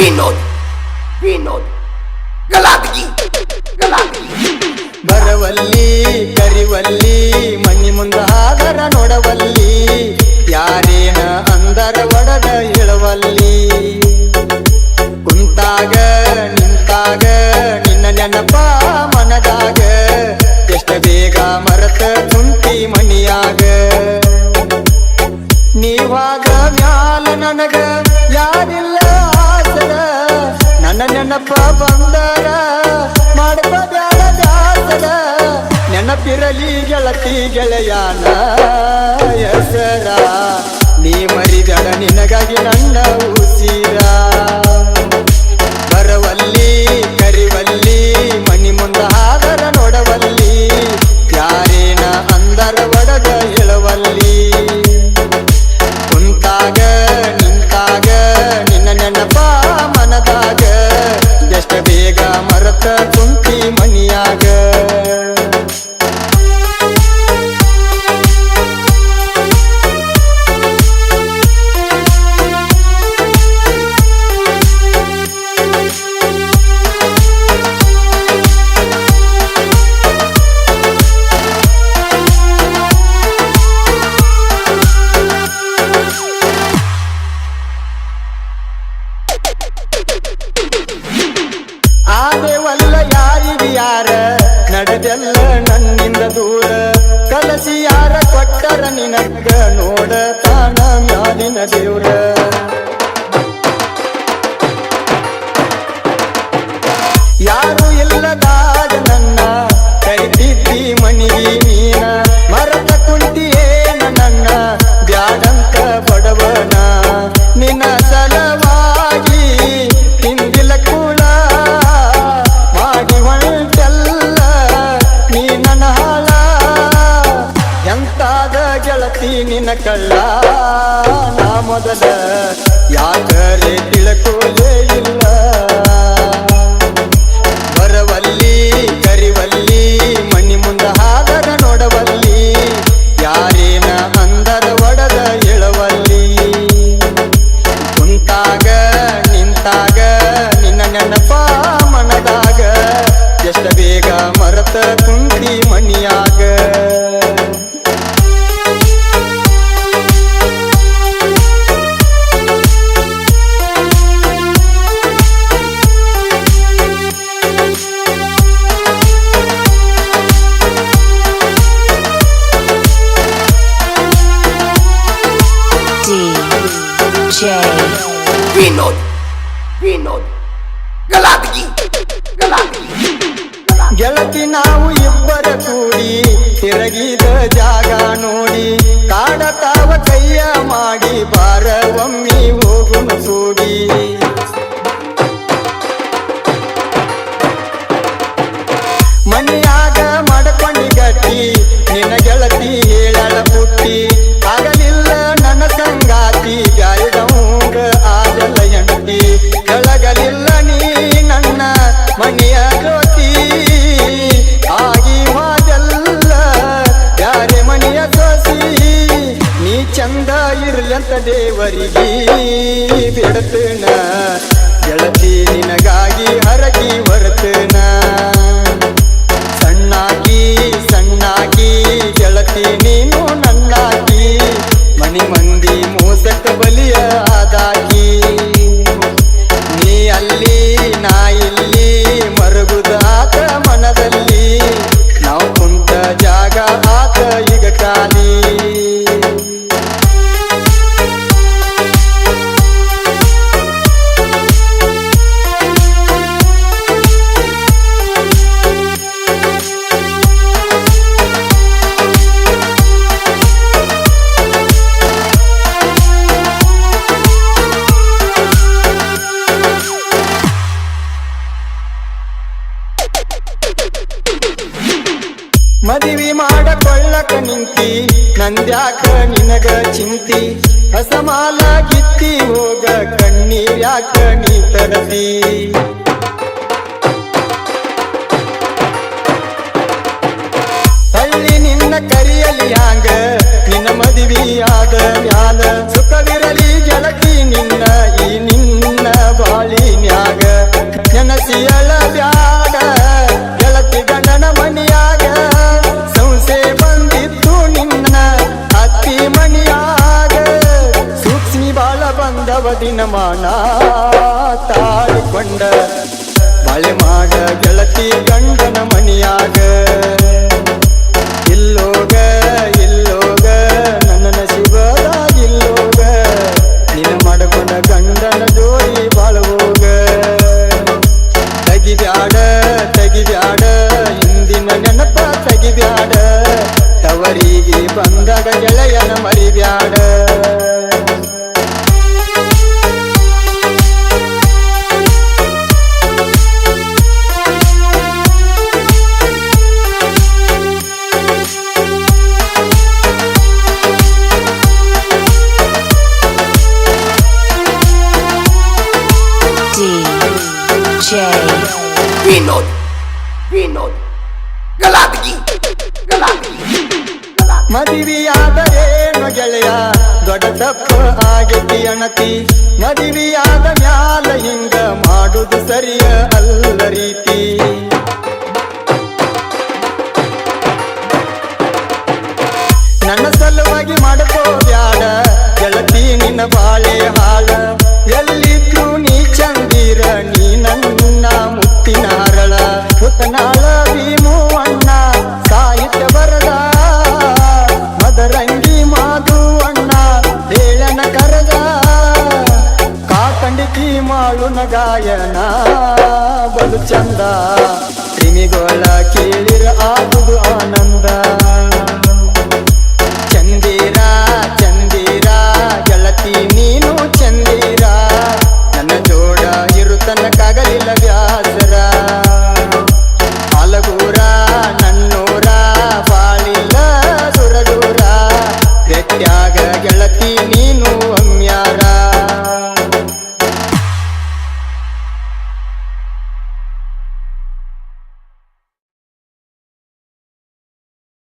ವಿನೋದ್ ಗಲಾಟಗಿ ಬರವಲ್ಲಿ ಕರಿವಲ್ಲಿ ಮನಿ ಮುಂದ ಆದರ ನೋಡವಲ್ಲಿ ಯಾರೇನ ಅಂದರ ಒಡದ ಹೇಳವಲ್ಲಿ ಕುಂತಾಗ ನಿಂತಾಗ ನಿನ್ನ ನೆನಪ ಮನದಾಗ ಎಷ್ಟ ಬೇಗ ಮರತ ಕುಂತಿ ಮನಿಯಾಗ ನೀವಾಗ ಮ್ಯಾಲ ನನಗ ಯಾರಿಲ್ಲ ಆಸರ ನನ್ನ ನೆನಪ ಬಂದರ ಮಾಡಬಾರ ದಾಸರ ನೆನಪಿರಲಿ ಗೆಳತಿ ಗೆಳೆಯಾನ ಹೆಸರ ನೀ ಮರಿಬೇಡ ನಿನಗಾಗಿ ನನ್ನ ಉಸಿರ ಬರವಲ್ಲಿ ಕರಿವಲ್ಲಿ ಮನಿ ಮುಂದ ಆದರ ನೋಡವಲ್ಲಿ ಯಾರೇನ ಅಂದರ ಒಡದ ಹೇಳವಲ್ಲಿ ಕುಂತಾಗ ನಿಂತಾಗ ನಿನ್ನ ನೆನಪ ಮನದಾಗ ಎಷ್ಟ ಬೇಗ ಮರತ ಕುಂತಿ ಮನಿಯಾಗ ಆದೇವಲ್ಲ ಯಾರಿಗೆ ಯಾರ ನಡೆದೆಲ್ಲ ನನ್ನಿಂದ ದೂರ ಕಲಸಿ ಯಾರ ಕೊಟ್ಟರ ನಿನಗ ನೋಡ ತಾನ ಮ್ಯಾಲಿನ ದೇವ್ರ ಯಾರು ಇಲ್ಲದಾಗ ನನ್ನ ಕರಿತಿದ್ದಿ ಮನಿಗೆ ನೀನ ಮರತ ಕುಂತಿಯೇನ ನನ್ನ ಬ್ಯಾಡಂತ ಬಡವನ ನಿನ್ನ ಸಲವಾಗಿ ಹಿಂದಿಲ ಕೂಳ ಮಾಡಿ ಹೊಂಟೆಲ್ಲ ನೀ ನನ್ನ ಹಾಳ ಎಂತಾದ ಗೆಳತಿ ನಿನ್ನ ಕಳ್ಳ ನಾ ಮೊದಲ ಯಾಕರೆ ತಿಳ್ಕೋಲೇ ಇಲ್ಲ ಬರವಲ್ಲಿ ಕರಿವಲ್ಲಿ ಮನಿ ಮುಂದ ಆದರ ನೋಡವಲ್ಲಿ ಯಾರೇನ ಅಂದರ ಒಡದ ಹೇಳವಲ್ಲಿ ಕುಂತಾಗ ನಿಂತಾಗ ನಿನ್ನ ನೆನಪ ಮನದಾಗ ಎಷ್ಟ ಬೇಗ ಮರತ ಕುಂತಿ ಮನಿಯಾಗ ವಿನೋದ್ ಗಲಾಟಗಿ ಗೆಳತಿ ನಾವು ಇಬ್ಬರ ಕೂಡಿ ತಿರಗಿದ ಜಾಗ ನೋಡಿ ಕಾಡತಾವ ಕೈಯ ಮಾಡಿ ಬಾರ ಒಮ್ಮಿ ಹೋಗುಣ ಸೂಡಿ ಮನೆಯಾಗ ಮಡಕೊಂಡಿ ಗಟ್ಟಿ ನಿನ್ನ ಗೆಳತಿ ಹೇಳಳ ಪುಟ್ಟಿ ಆಗಲಿಲ್ಲ ನನ್ನ ಸಂಗಾತಿ ಗಾಯದವಂಗ ಆಗಲ್ಲ ಎಂಟಿ ಕೆಳಗಲಿಲ್ಲ ನೀ ನನ್ನ ಮನೆಯ ಜ್ಯೋತಿ ಆಗಿ ಹೋದಲ್ಲ ಯಾರೇ ಮನೆಯ ಸೋಸಿ ನೀ ಚಂದ ಇರ್ಲಂತ ದೇವರಿಗೆ ಬಿಡತನ ಗೆಳತಿ ನಿನಗಾಗಿ ಹರಗಿ ಬರ್ತನ ಸಣ್ಣಾಗಿ ಗೆಳತಿ ನೀನು ನನ್ನಾಗಿ ಮನಿ ಮಂದಿ ಮೋಸಕ ಬಲಿಯ ಆದಾಗಿ ನೀ ಅಲ್ಲಿ ನಾ ಇಲ್ಲಿ ಮರುಗುದ ಆತ ಮನದಲ್ಲಿ ನಾವು ಕುಂತ ಜಾಗ ಆತ ಈಗ ಖಾಲಿ ಮದುವೆ ಮಾಡಕೊಳ್ಳಕ ನಿಂತಿ ನಂದ್ಯಾಕ ನಿನಗ ಚಿಂತಿ ಅಸಮಾಲ ಗಿತ್ತಿ ಹೋಗ ಕಣ್ಣೀರ್ಯಾಕ ನೀ ತರಸಿ ಹಳ್ಳಿ ನಿನ್ನ ಕರಿಯಲಿ ಹ್ಯಾಂಗ ನಿನ್ನ ಮದುವೆಯಾದ ಮ್ಯಾಲ ಸುಖವಿರಲಿ ಗೆಳತಿ ನಿನ್ನ ಈ ನಿನ್ನ ನಿನ್ನ ಬಾಳಿನ್ಯಾಗ ನೆನಸಿಯಳ ಬ್ಯಾಡ ಗೆಳತಿ ಗಂಡನ ಮನಿಯಾಗ ಸಂಸೆ ಬಂದಿತ್ತು ನಿನ್ನ ಅತ್ತಿ ಮನಿಯಾಗ ಸೂಕ್ಷ್ಮಿ ಬಾಳ ಬಂದವ ದಿನಮಾನ ತಾಳಿಕೊಂಡ ಬಾಳೆ ಮಾಡ ಗೆಳತಿ ಗಂಡನ ಮನಿಯಾಗ ಇಲ್ಲೋಗ ಇಲ್ಲೋಗ ನನ್ನ ನಸೀಬದಾಗಿಲ್ಲೋಗ ನಿನ್ನ ಮಾಡಕೊಂಡ ಗಂಡನ ಜೋಡಿ ಬಾಳವೋಗ ತೆಗಿಬ್ಯಾಡ ತೆಗಿಬ್ಯಾಡ ಹಿಂದಿನ ನೆನಪ ತೆಗಿಬ್ಯಾಡ ತವರಿಗೆ ಬಂದಾಗ ಗೆಳೆಯನ ಮರಿಬ್ಯಾಡ DJ ವಿನೋದ್ ವಿನೋದ್ ಗಲಾಟಗಿ ಗಲಾಟಗಿ ಮದುವೆಯಾದರೇನು ಗೆಳೆಯ ದೊಡ್ಡ ತಪ್ಪ ಆಗೈತಿ ಅಣತಿ ಮದುವೆಯಾದ ಮ್ಯಾಲ ಹಿಂಗ ಮಾಡುದು ಸರಿಯ ಅಲ್ಲ ರೀತಿ ನನ್ನ ಸಲುವಾಗಿ ಮಾಡ್ಕೋ ಬ್ಯಾಡ ಗೆಳತಿ ನಿನ್ನ ಬಾಳೆ ಹಾಳ ಎಲ್ಲಿದ್ರು ನೀ ಚಂದಿರ ನೀ ನನ್ನ ಮುತ್ತಿನ ಹರಳ ಹುತ್ತನಾಳ ಭೀಮು ಅಣ್ಣ ಸಾಹಿತ್ಯ ಬರದ ಮದರಂಗಿ ಮಾದು ಅಣ್ಣ ಹೇಳನ ಕರದ ಕಾಕಂಡಿತಿ ಮಾಳುನ ಗಾಯನ ಬಲು ಚಂದ ಕ್ರಿಮಿಗೋಳ ಕೇಳಿರ ಆಗುದು ಆನಂದ ಚಂದಿರ ಚಂದಿರ ಗೆಳತಿ ನೀನು ಚಂದಿರ ನನ್ನ ಜೋಡ ಇರುತನಕ್ಕಾಗಲಿಲ್ಲ ವ್ಯಾಸರ ಅಲಗೂರ ನನ್ನೂರ ಬಾಳಿಲ್ಲ ಸುರದೂರ ಗಟ್ಯಾಗ ಗೆಳತಿ ನೀ